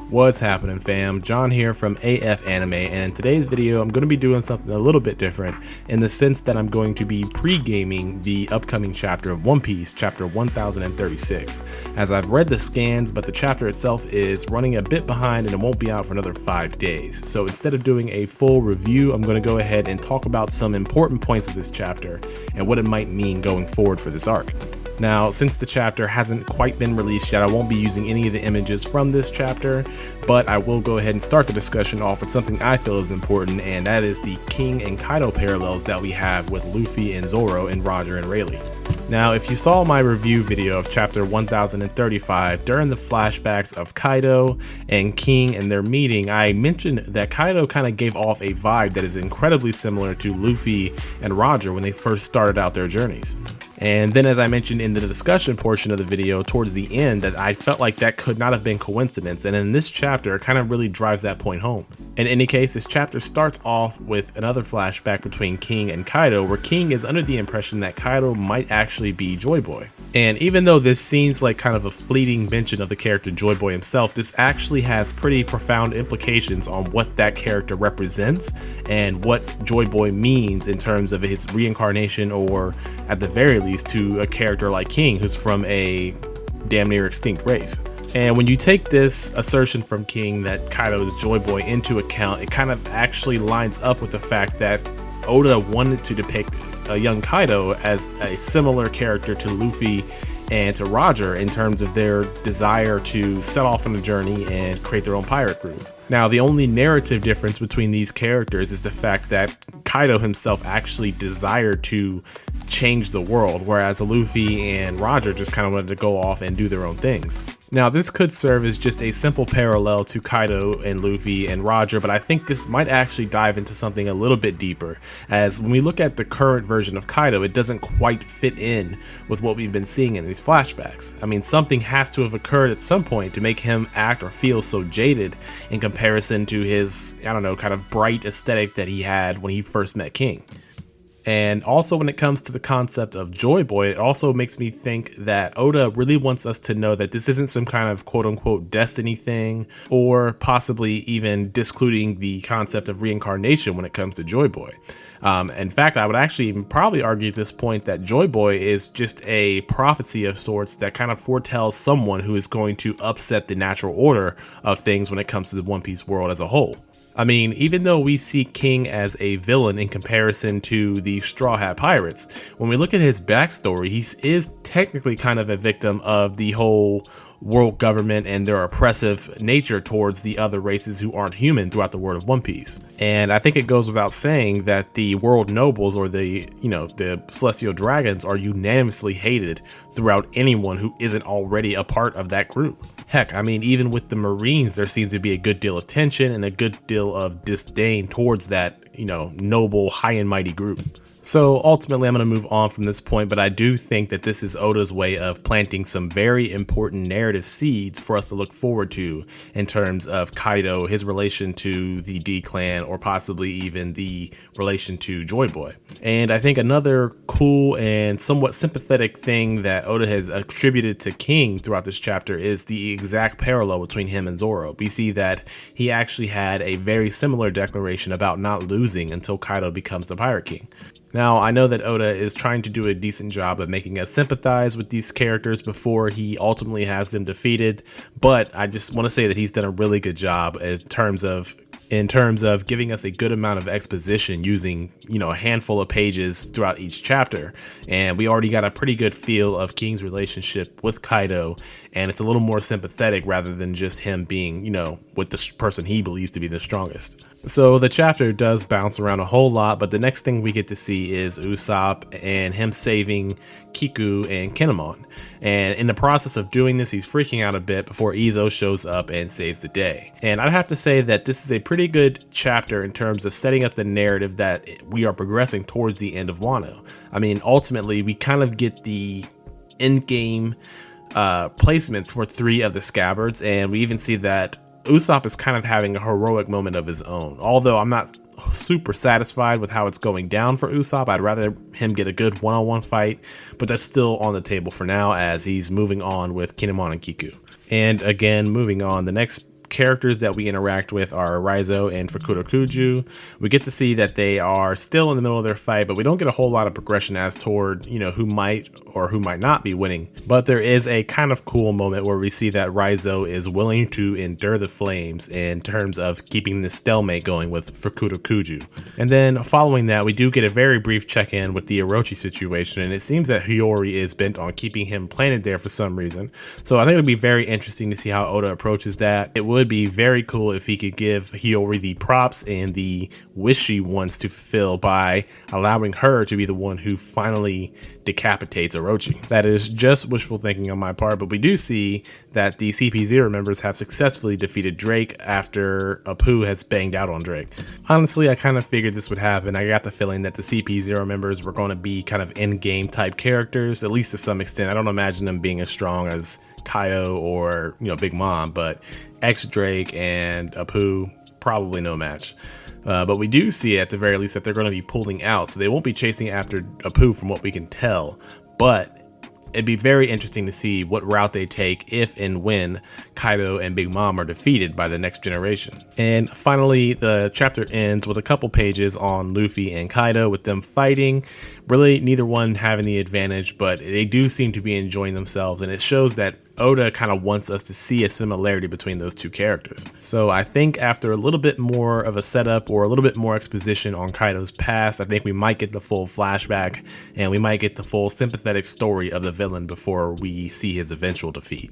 What's happening, fam? John here from AF Anime, and in today's video I'm going to be doing something a little bit different in the sense that I'm going to be pre-gaming the upcoming chapter of One Piece, chapter 1036, as I've read the scans, but the chapter itself is running a bit behind and it won't be out for another 5 days. So instead of doing a full review, I'm going to go ahead and talk about some important points of this chapter and what it might mean going forward for this arc. Now, since the chapter hasn't quite been released yet, I won't be using any of the images from this chapter, but I will go ahead and start the discussion off with something I feel is important, and that is the King and Kaido parallels that we have with Luffy and Zoro and Roger and Rayleigh. Now, if you saw my review video of chapter 1035, during the flashbacks of Kaido and King and their meeting, I mentioned that Kaido kind of gave off a vibe that is incredibly similar to Luffy and Roger when they first started out their journeys. And then, as I mentioned in the discussion portion of the video towards the end, that I felt like that could not have been coincidence, and in this chapter it kind of really drives that point home. In any case, this chapter starts off with another flashback between King and Kaido, where King is under the impression that Kaido might actually be Joy Boy. And even though this seems like kind of a fleeting mention of the character Joy Boy himself, this actually has pretty profound implications on what that character represents and what Joy Boy means in terms of his reincarnation, or at the very least to a character like King, who's from a damn near extinct race. And when you take this assertion from King that Kaido is Joy Boy into account, it kind of actually lines up with the fact that Oda wanted to depict a young Kaido as a similar character to Luffy and to Roger in terms of their desire to set off on a journey and create their own pirate crews. Now, the only narrative difference between these characters is the fact that Kaido himself actually desired to change the world, whereas Luffy and Roger just kind of wanted to go off and do their own things. Now, this could serve as just a simple parallel to Kaido and Luffy and Roger, but I think this might actually dive into something a little bit deeper, as when we look at the current version of Kaido, it doesn't quite fit in with what we've been seeing in these flashbacks. I mean, something has to have occurred at some point to make him act or feel so jaded in comparison to his, I don't know, kind of bright aesthetic that he had when he first met King. And also, when it comes to the concept of Joy Boy, it also makes me think that Oda really wants us to know that this isn't some kind of quote-unquote destiny thing, or possibly even discluding the concept of reincarnation when it comes to Joy Boy. In fact, I would actually even probably argue at this point that Joy Boy is just a prophecy of sorts that kind of foretells someone who is going to upset the natural order of things when it comes to the One Piece world as a whole. I mean, even though we see King as a villain in comparison to the Straw Hat Pirates, when we look at his backstory, he is technically kind of a victim of the whole world government and their oppressive nature towards the other races who aren't human throughout the world of One Piece. And I think it goes without saying that the world nobles, or the celestial dragons, are unanimously hated throughout anyone who isn't already a part of that group. Heck, I mean, even with the Marines, there seems to be a good deal of tension and a good deal of disdain towards that, noble, high and mighty group. So ultimately, I'm going to move on from this point, but I do think that this is Oda's way of planting some very important narrative seeds for us to look forward to in terms of Kaido, his relation to the D-Clan, or possibly even the relation to Joy Boy. And I think another cool and somewhat sympathetic thing that Oda has attributed to King throughout this chapter is the exact parallel between him and Zoro. We see that he actually had a very similar declaration about not losing until Kaido becomes the Pirate King. Now, I know that Oda is trying to do a decent job of making us sympathize with these characters before he ultimately has them defeated, but I just want to say that he's done a really good job in terms of giving us a good amount of exposition using, a handful of pages throughout each chapter. And we already got a pretty good feel of King's relationship with Kaido, and it's a little more sympathetic rather than just him being, with the person he believes to be the strongest. So the chapter does bounce around a whole lot, but the next thing we get to see is Usopp and him saving Kiku and Kinemon. And in the process of doing this, he's freaking out a bit before Izo shows up and saves the day. And I'd have to say that this is a pretty good chapter in terms of setting up the narrative that we are progressing towards the end of Wano. I mean, ultimately, we kind of get the end-game placements for 3 of the scabbards, and we even see that Usopp is kind of having a heroic moment of his own. Although I'm not super satisfied with how it's going down for Usopp, I'd rather him get a good one-on-one fight, but that's still on the table for now as he's moving on with Kinemon and Kiku. And again, moving on, the next characters that we interact with are Raizo and Fukurokuju. We get to see that they are still in the middle of their fight, but we don't get a whole lot of progression as toward, who might or who might not be winning. But there is a kind of cool moment where we see that Raizo is willing to endure the flames in terms of keeping the stalemate going with Fukurokuju. And then following that, we do get a very brief check-in with the Orochi situation, and it seems that Hiyori is bent on keeping him planted there for some reason. So I think it'll be very interesting to see how Oda approaches that. It would be very cool if he could give Hiyori the props and the wish she wants to fulfill by allowing her to be the one who finally decapitates Orochi. That is just wishful thinking on my part, but we do see that the CP0 members have successfully defeated Drake after Apu has banged out on Drake. Honestly, I kind of figured this would happen. I got the feeling that the CP0 members were going to be kind of in-game type characters, at least to some extent. I don't imagine them being as strong as Kaido or Big Mom, but X-Drake and Apu, probably no match. But we do see at the very least that they're going to be pulling out, so they won't be chasing after Apu from what we can tell. But it'd be very interesting to see what route they take if and when Kaido and Big Mom are defeated by the next generation. And finally, the chapter ends with a couple pages on Luffy and Kaido with them fighting. Really, neither one having the advantage, but they do seem to be enjoying themselves, and it shows that Oda kind of wants us to see a similarity between those two characters. So I think after a little bit more of a setup or a little bit more exposition on Kaido's past, I think we might get the full flashback and we might get the full sympathetic story of the villain before we see his eventual defeat.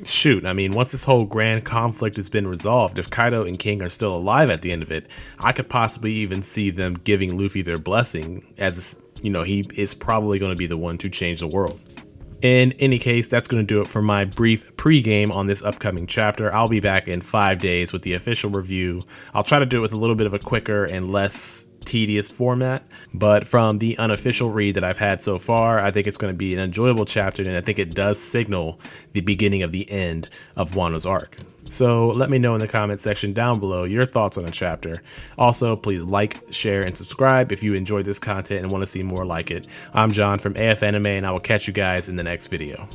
Shoot, I mean, once this whole grand conflict has been resolved, if Kaido and King are still alive at the end of it, I could possibly even see them giving Luffy their blessing, as he is probably going to be the one to change the world. In any case, that's going to do it for my brief pregame on this upcoming chapter. I'll be back in 5 days with the official review. I'll try to do it with a little bit of a quicker and less tedious format, but from the unofficial read that I've had so far, I think it's going to be an enjoyable chapter, and I think it does signal the beginning of the end of Wano's arc. So let me know in the comment section down below your thoughts on the chapter. Also, please like, share, and subscribe if you enjoyed this content and want to see more like it. I'm John from AF Anime, and I will catch you guys in the next video.